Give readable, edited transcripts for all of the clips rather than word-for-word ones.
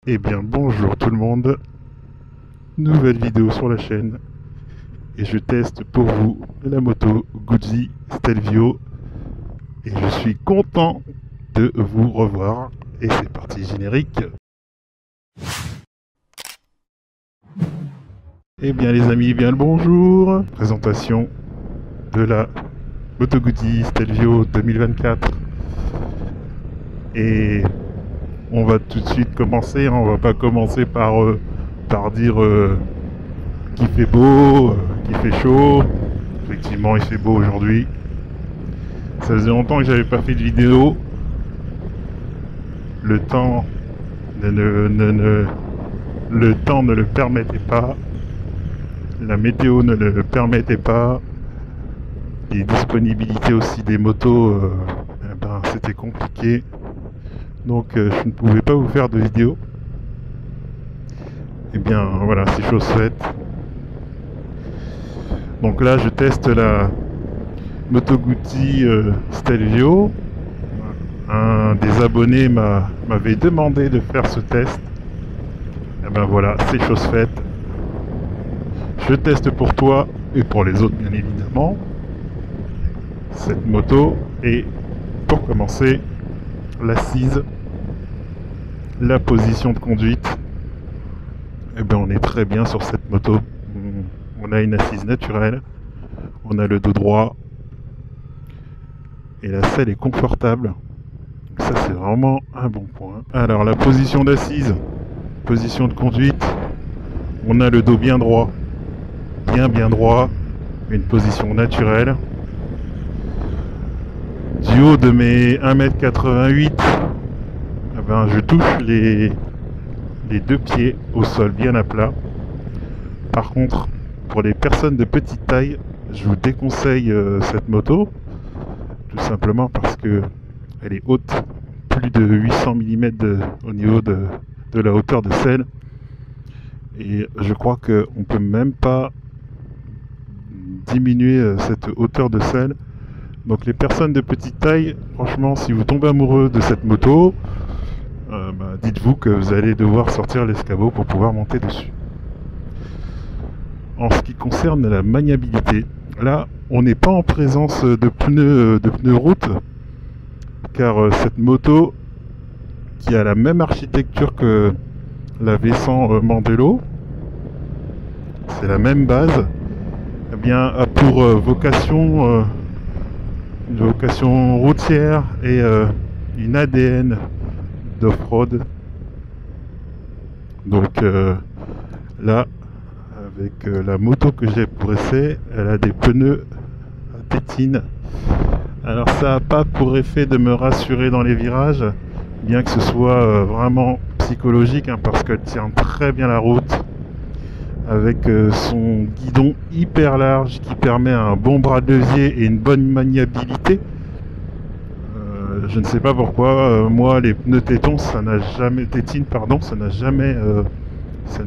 Eh bien bonjour tout le monde, nouvelle vidéo sur la chaîne et je teste pour vous la moto Guzzi Stelvio et je suis content de vous revoir et c'est parti générique. Eh bien les amis, bien le bonjour, présentation de la moto Guzzi Stelvio 2024 et on va tout de suite commencer, on va pas commencer par dire qu'il fait beau, qu'il fait chaud. Effectivement il fait beau aujourd'hui. Ça faisait longtemps que j'avais pas fait de vidéo. Le temps le temps ne le permettait pas. La météo ne le permettait pas. Les disponibilités aussi des motos, c'était compliqué. Donc je ne pouvais pas vous faire de vidéo. Et bien voilà, c'est chose faite. Donc là je teste la Moto Guzzi Stelvio. Un des abonnés m'avait demandé de faire ce test. Et ben voilà, c'est chose faite. Je teste pour toi et pour les autres bien évidemment cette moto. Et pour commencer, l'assise, la position de conduite. Et ben on est très bien sur cette moto. On a une assise naturelle, on a le dos droit et la selle est confortable. Donc ça c'est vraiment un bon point. Alors la position d'assise, position de conduite, on a le dos bien droit, bien droit, une position naturelle. Du haut de mes 1m88, eh ben, je touche les deux pieds au sol bien à plat. Par contre, pour les personnes de petite taille, je vous déconseille cette moto, tout simplement parce que elle est haute, plus de 800 mm au niveau de la hauteur de selle. Et je crois qu'on peut même pas diminuer cette hauteur de selle. Donc les personnes de petite taille, franchement, si vous tombez amoureux de cette moto, dites-vous que vous allez devoir sortir l'escabeau pour pouvoir monter dessus. En ce qui concerne la maniabilité, là, on n'est pas en présence de pneus route, car cette moto, qui a la même architecture que la V100 Mandello, c'est la même base, eh bien, a pour vocation une vocation routière et une ADN d'off-road. Donc là, avec la moto que j'ai pour essai, elle a des pneus à tétine. Alors ça n'a pas pour effet de me rassurer dans les virages, bien que ce soit vraiment psychologique, hein, parce qu'elle tient très bien la route, avec son guidon hyper large qui permet un bon bras de levier et une bonne maniabilité. Je ne sais pas pourquoi, moi les pneus tétons, ça n'a jamais tétine, pardon, ça ne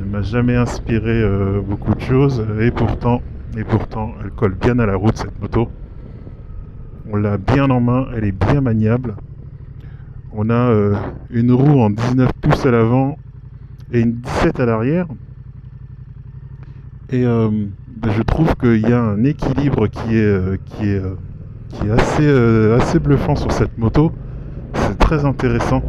m'a jamais inspiré beaucoup de choses, et pourtant elle colle bien à la route cette moto. On l'a bien en main, elle est bien maniable. On a une roue en 19 pouces à l'avant et une 17 à l'arrière. Et je trouve qu'il y a un équilibre qui est assez bluffant sur cette moto. C'est très intéressant.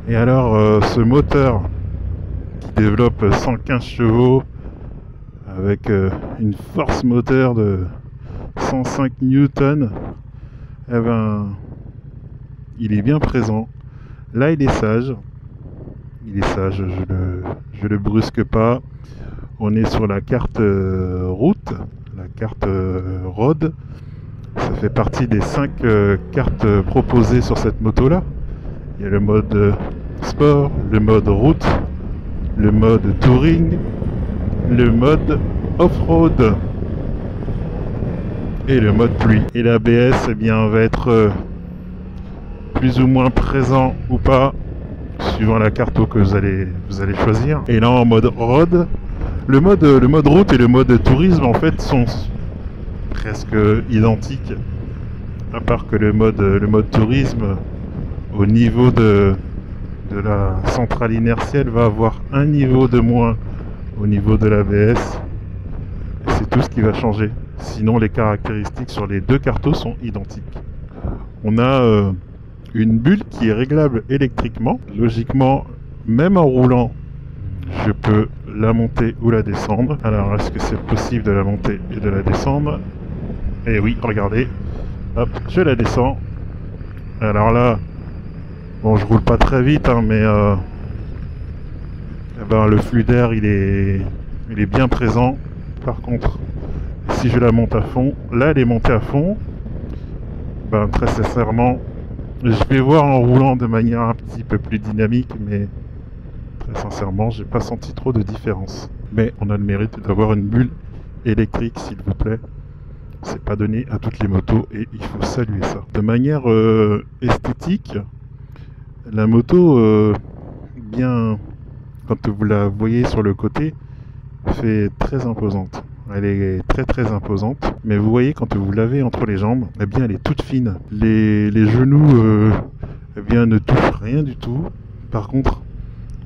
Et alors ce moteur qui développe 115 chevaux avec une force moteur de 105 newtons, eh ben, il est bien présent. Là il est sage. Je le brusque pas. On est sur la carte route, la carte road. Ça fait partie des 5 cartes proposées sur cette moto là. Il y a le mode sport, le mode route, le mode touring, le mode off-road et le mode pluie. Et l'ABS, eh bien, va être plus ou moins présent ou pas suivant la carte que vous allez choisir. Et là en mode road, le mode route et le mode tourisme en fait sont presque identiques, à part que le mode tourisme au niveau de la centrale inertielle va avoir un niveau de moins au niveau de l'ABS. Et c'est tout ce qui va changer. Sinon les caractéristiques sur les deux cartos sont identiques. On a une bulle qui est réglable électriquement. Logiquement, même en roulant, je peux la monter ou la descendre. Alors, est-ce que c'est possible de la monter et de la descendre? Eh oui, regardez. Hop, je la descends. Alors là, bon, je roule pas très vite, hein, mais eh ben, le flux d'air, il est bien présent. Par contre, si je la monte à fond, là, elle est montée à fond. Ben, très sincèrement, je vais voir en roulant de manière un petit peu plus dynamique, mais très sincèrement, j'ai pas senti trop de différence. Mais on a le mérite d'avoir une bulle électrique, s'il vous plaît. C'est pas donné à toutes les motos et il faut saluer ça. De manière esthétique, la moto, bien, quand vous la voyez sur le côté, fait très imposante. Elle est très imposante, mais vous voyez quand vous l'avez entre les jambes, eh bien elle est toute fine. Les genoux eh bien, ne touchent rien du tout. Par contre,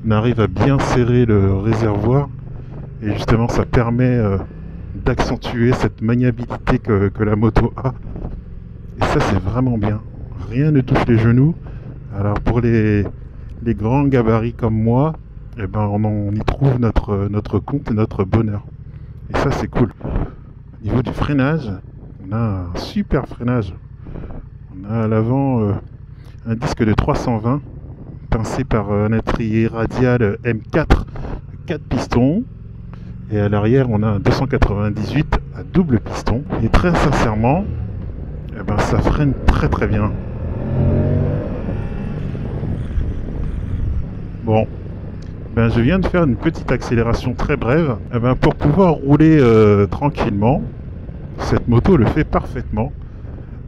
on arrive à bien serrer le réservoir et justement ça permet d'accentuer cette maniabilité que la moto a. Et ça c'est vraiment bien. Rien ne touche les genoux. Alors pour les grands gabarits comme moi, eh ben on y trouve notre compte et notre bonheur. Et ça c'est cool. Au niveau du freinage, on a un super freinage. On a à l'avant un disque de 320 pincé par un étrier radial M4 4 pistons. Et à l'arrière on a un 298 à double piston. Et très sincèrement, eh ben, ça freine très bien. Bon. Ben, je viens de faire une petite accélération très brève. Eh ben, pour pouvoir rouler tranquillement, cette moto le fait parfaitement.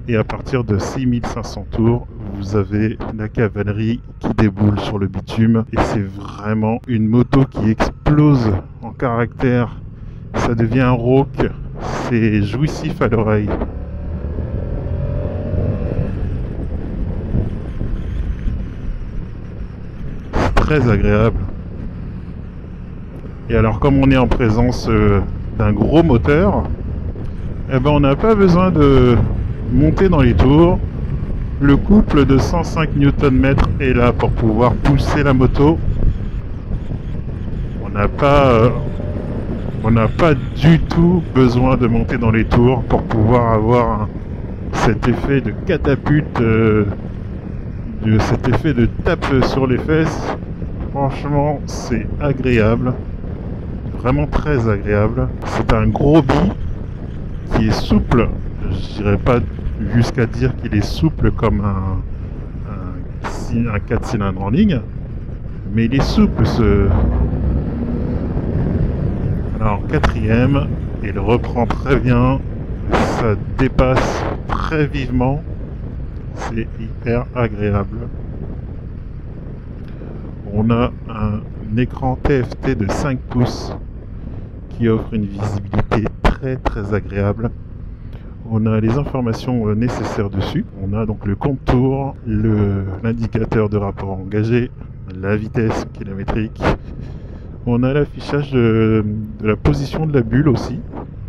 Et à partir de 6500 tours, vous avez la cavalerie qui déboule sur le bitume. Et c'est vraiment une moto qui explose en caractère. Ça devient un rauque. C'est jouissif à l'oreille. C'est très agréable. Et alors comme on est en présence d'un gros moteur, eh ben, on n'a pas besoin de monter dans les tours. Le couple de 105 Nm est là pour pouvoir pousser la moto. On n'a pas du tout besoin de monter dans les tours pour pouvoir avoir cet effet de catapulte, cet effet de tape sur les fesses. Franchement, c'est agréable. Vraiment très agréable. C'est un gros bi qui est souple. Je dirais pas jusqu'à dire qu'il est souple comme un 4 cylindres en ligne, mais il est souple Alors en quatrième, il reprend très bien, ça dépasse très vivement, c'est hyper agréable. On a un écran TFT de 5 pouces qui offre une visibilité très agréable. On a les informations nécessaires dessus. On a donc le contour, l'indicateur de rapport engagé, la vitesse kilométrique. On a l'affichage de la position de la bulle aussi.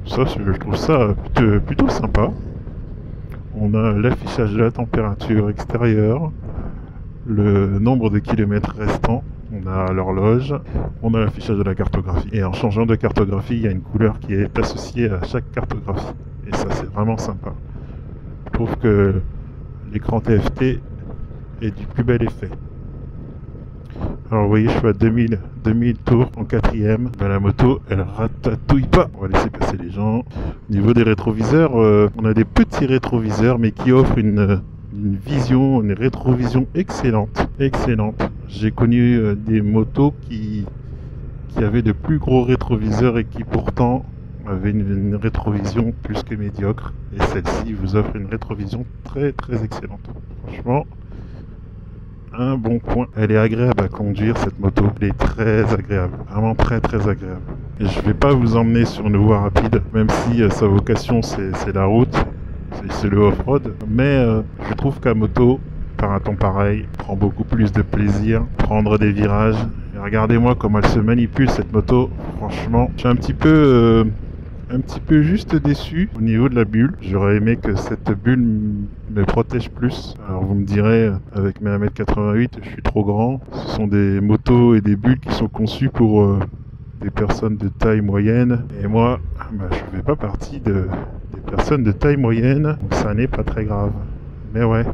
Ça, je trouve ça plutôt sympa. On a l'affichage de la température extérieure, le nombre de kilomètres restants. On a l'horloge, on a l'affichage de la cartographie. Et en changeant de cartographie, il y a une couleur qui est associée à chaque cartographie. Et ça, c'est vraiment sympa. Je trouve que l'écran TFT est du plus bel effet. Alors vous voyez, je suis à 2000 tours en quatrième. Ben, la moto, elle ratatouille pas. On va laisser passer les gens. Au niveau des rétroviseurs, on a des petits rétroviseurs, mais qui offrent une rétrovision excellente. J'ai connu des motos qui avaient de plus gros rétroviseurs et qui pourtant avaient une rétrovision plus que médiocre. Et celle-ci vous offre une rétrovision très excellente. Franchement, un bon point. Elle est agréable à conduire, cette moto. Elle est très agréable. Vraiment très agréable. Et je vais pas vous emmener sur une voie rapide, même si sa vocation c'est la route. C'est le off-road. Mais je trouve qu'à moto, par un temps pareil prend beaucoup plus de plaisir. Prendre des virages. Et regardez-moi comment elle se manipule cette moto. Franchement, je suis un petit peu juste déçu au niveau de la bulle. J'aurais aimé que cette bulle me protège plus. Alors vous me direz, avec mes 1m88, je suis trop grand. Ce sont des motos et des bulles qui sont conçues pour des personnes de taille moyenne. Et moi, je fais pas partie des personnes de taille moyenne. Donc ça n'est pas très grave. Mais ouais,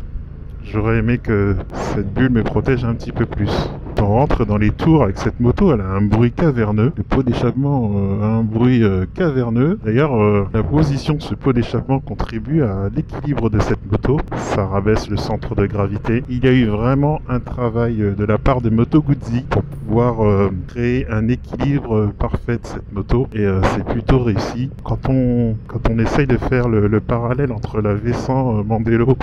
j'aurais aimé que cette bulle me protège un petit peu plus. Quand on rentre dans les tours avec cette moto, elle a un bruit caverneux. Le pot d'échappement a un bruit caverneux. D'ailleurs, la position de ce pot d'échappement contribue à l'équilibre de cette moto. Ça rabaisse le centre de gravité. Il y a eu vraiment un travail de la part de Moto Guzzi pour pouvoir créer un équilibre parfait de cette moto. Et c'est plutôt réussi. Quand on essaye de faire le parallèle entre la V100 Mandello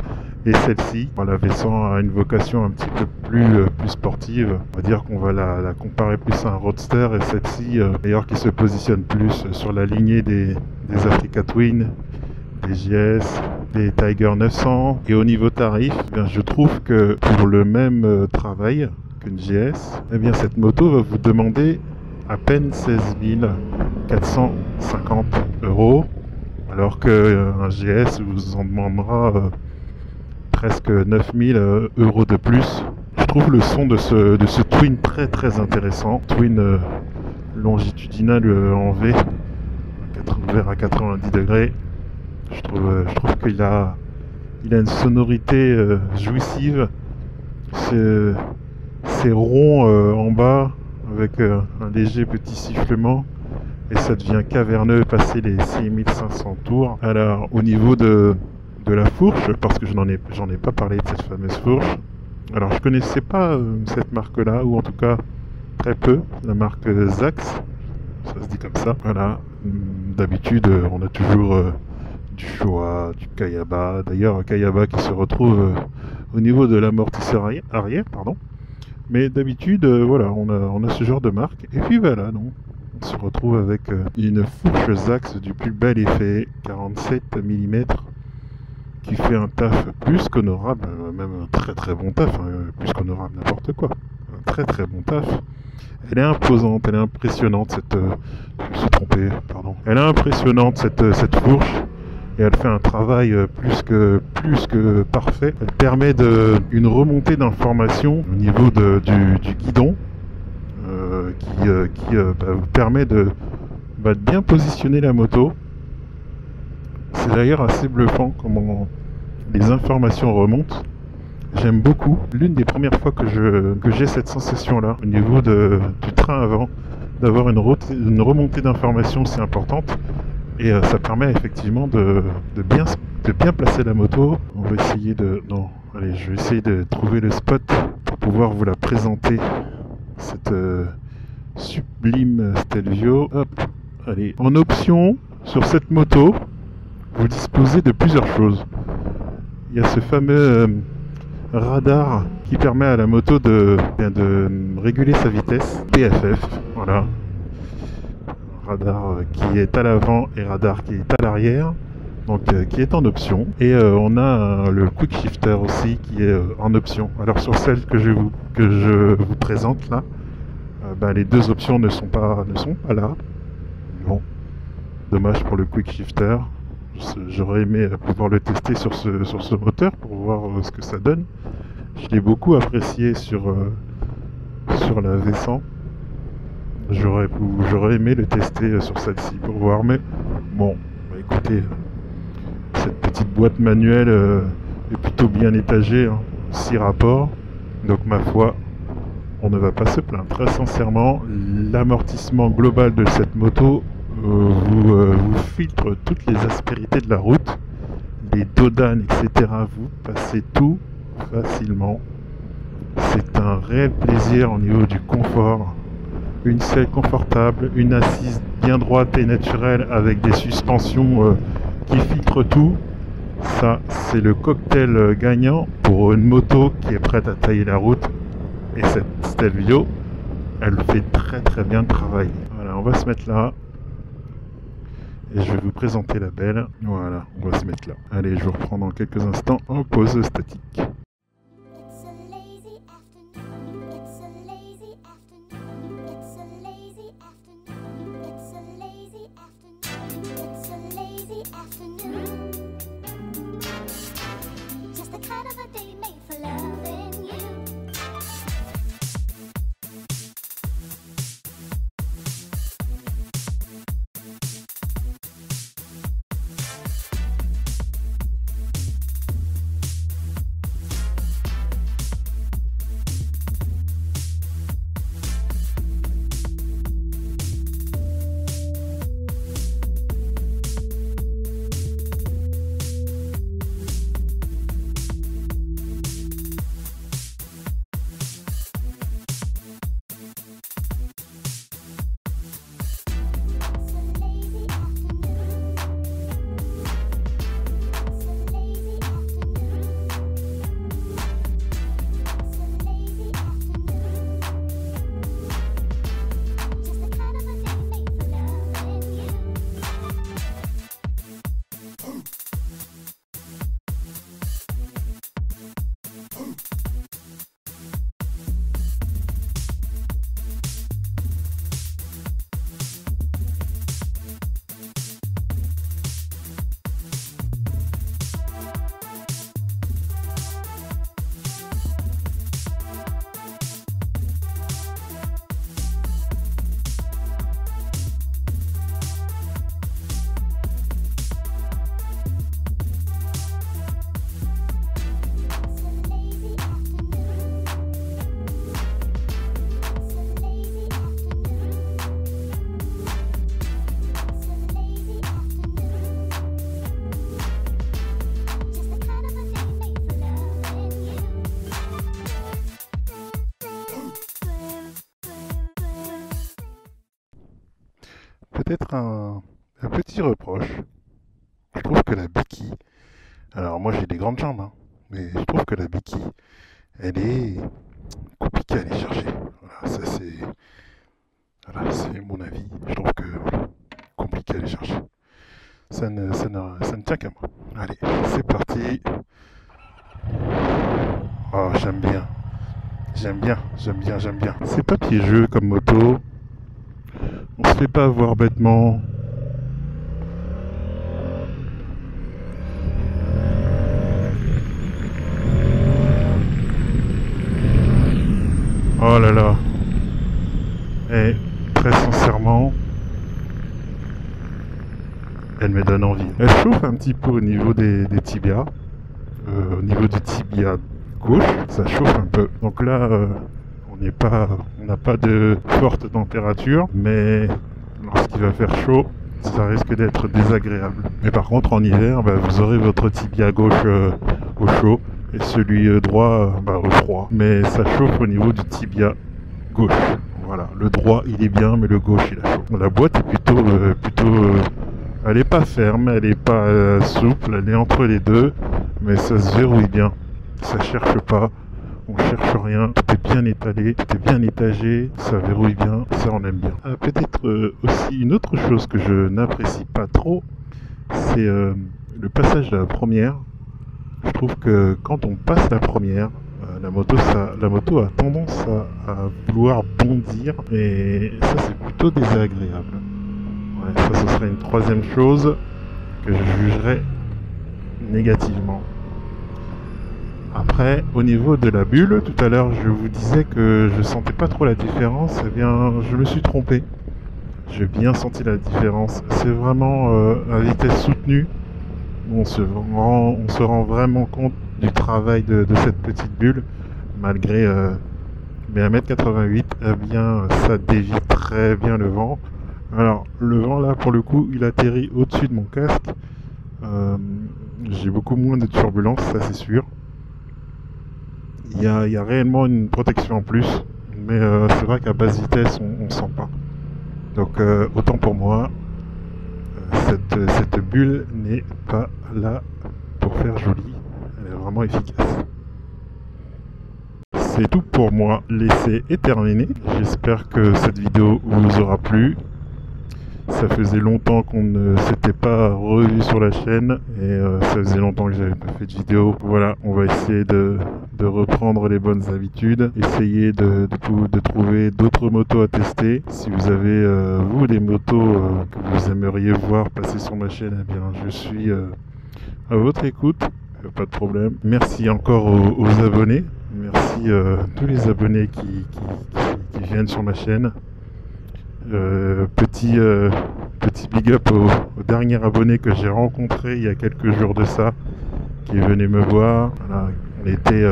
et celle-ci, la V100 a une vocation un petit peu plus sportive. On va dire qu'on va la comparer plus à un roadster, et celle-ci, d'ailleurs, qui se positionne plus sur la lignée des Africa Twin, des JS, des Tiger 900. Et au niveau tarif, je trouve que pour le même travail qu'une GS, cette moto va vous demander à peine 16 450 €, alors qu'un GS vous en demandera presque 9000 € de plus. Je trouve le son de ce Twin très intéressant. Twin longitudinal en V, ouvert à 90 degrés. Je trouve qu'il a une sonorité jouissive. C'est rond en bas avec un léger petit sifflement. Et ça devient caverneux passer les 6500 tours. Alors au niveau de la fourche, parce que j'en ai pas parlé de cette fameuse fourche. Alors je connaissais pas cette marque là, ou en tout cas très peu, la marque Zax, ça se dit comme ça. Voilà, d'habitude on a toujours du Showa, du Kayaba, d'ailleurs Kayaba qui se retrouve au niveau de l'amortisseur arrière, pardon. Mais d'habitude voilà, on a ce genre de marque. Et puis voilà, non, on se retrouve avec une fourche Zax du plus bel effet, 47 mm, qui fait un taf plus qu'honorable, même un très bon taf, plus qu'honorable, n'importe quoi. Un très bon taf. Elle est imposante, elle est impressionnante, je me suis trompé, pardon. Elle est impressionnante cette fourche, et elle fait un travail plus que parfait. Elle permet une remontée d'informations au niveau du guidon, qui vous permet de bien positionner la moto. C'est d'ailleurs assez bluffant comment les informations remontent. J'aime beaucoup. L'une des premières fois que j'ai cette sensation-là, au niveau du train avant, d'avoir une remontée d'informations si importante. Et ça permet effectivement de bien placer la moto. On va essayer je vais essayer de trouver le spot pour pouvoir vous la présenter. Cette sublime Stelvio. Hop, allez. En option, sur cette moto, vous disposez de plusieurs choses. Il y a ce fameux radar qui permet à la moto de réguler sa vitesse, PFF, voilà. Radar qui est à l'avant et radar qui est à l'arrière, donc qui est en option. Et on a le quick shifter aussi qui est en option. Alors sur celle que je vous présente là, les deux options ne sont pas là. Bon, dommage pour le quick shifter. J'aurais aimé pouvoir le tester sur ce moteur pour voir ce que ça donne. Je l'ai beaucoup apprécié sur la V100. J'aurais aimé le tester sur celle-ci pour voir, mais bon, écoutez, cette petite boîte manuelle est plutôt bien étagée, 6 rapports, donc ma foi, on ne va pas se plaindre. Très sincèrement, l'amortissement global de cette moto vous filtre toutes les aspérités de la route, les dodanes, etc. Vous passez tout facilement. C'est un réel plaisir au niveau du confort. Une selle confortable, une assise bien droite et naturelle avec des suspensions qui filtrent tout. Ça, c'est le cocktail gagnant pour une moto qui est prête à tailler la route. Et cette Stelvio, elle fait très bien le travail. Voilà, on va se mettre là. Et je vais vous présenter la belle. Voilà, on va se mettre là. Allez, je vous reprends dans quelques instants en pause statique. peut-être un petit reproche. Je trouve que la béquille, alors moi j'ai des grandes jambes, hein, mais je trouve que la béquille, elle est compliquée à aller chercher. Voilà, c'est mon avis. Je trouve que voilà, compliqué à aller chercher. Ça ne tient qu'à moi. Allez, c'est parti. Oh, j'aime bien. J'aime bien, j'aime bien, j'aime bien. C'est pas piégeux comme moto. On se fait pas avoir bêtement. Oh là là. Et très sincèrement, elle me donne envie. Elle chauffe un petit peu au niveau des tibias. Au niveau du tibia gauche, ça chauffe un peu. Donc là, on n'a pas de forte température, mais lorsqu'il va faire chaud, ça risque d'être désagréable. Mais par contre, en hiver, vous aurez votre tibia gauche au chaud et celui droit au froid. Mais ça chauffe au niveau du tibia gauche. Voilà, le droit il est bien, mais le gauche il a chaud. La boîte est plutôt elle est pas ferme, elle est pas souple, elle est entre les deux, mais ça se verrouille bien. Ça cherche pas, on cherche rien, tout est bien étalé, tout est bien étagé, ça verrouille bien, ça on aime bien. Peut-être aussi une autre chose que je n'apprécie pas trop, c'est le passage de la première. Je trouve que quand on passe la première, la moto a tendance à vouloir bondir et ça c'est plutôt désagréable. Ouais, ça ce serait une troisième chose que je jugerais négativement. Après, au niveau de la bulle, tout à l'heure je vous disais que je sentais pas trop la différence, eh bien je me suis trompé. J'ai bien senti la différence. C'est vraiment à vitesse soutenue. On se rend vraiment compte du travail de cette petite bulle, malgré mes 1m88, eh bien ça dévie très bien le vent. Alors le vent là pour le coup il atterrit au-dessus de mon casque, j'ai beaucoup moins de turbulences, ça c'est sûr. Il y a réellement une protection en plus, mais c'est vrai qu'à basse vitesse on sent pas. Donc autant pour moi, cette bulle n'est pas là pour faire joli, elle est vraiment efficace. C'est tout pour moi, l'essai est terminé. J'espère que cette vidéo vous aura plu. Ça faisait longtemps qu'on ne s'était pas revu sur la chaîne et ça faisait longtemps que j'avais pas fait de vidéo. Voilà, on va essayer de reprendre les bonnes habitudes, essayer de trouver d'autres motos à tester. Si vous avez vous des motos que vous aimeriez voir passer sur ma chaîne, eh bien je suis à votre écoute, pas de problème. Merci encore aux abonnés, merci à tous les abonnés qui viennent sur ma chaîne. Petit big up au dernier abonné que j'ai rencontré il y a quelques jours de ça, qui est venu me voir. Voilà, on était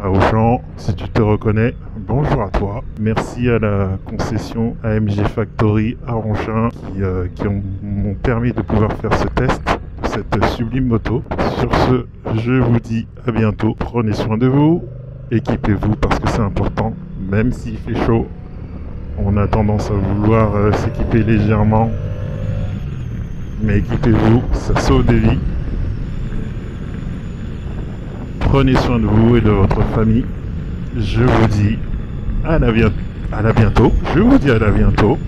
à Auchan. Si tu te reconnais, bonjour à toi. Merci à la concession AMG Factory à Ronchin qui m'ont permis de pouvoir faire ce test de cette sublime moto. Sur ce, je vous dis à bientôt. Prenez soin de vous, équipez-vous parce que c'est important, même s'il fait chaud. On a tendance à vouloir s'équiper légèrement, mais équipez-vous, ça sauve des vies. Prenez soin de vous et de votre famille. Je vous dis à la bientôt. Je vous dis à la bientôt.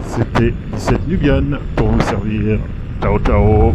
C'était 17 Nubian pour vous servir. Ciao ciao.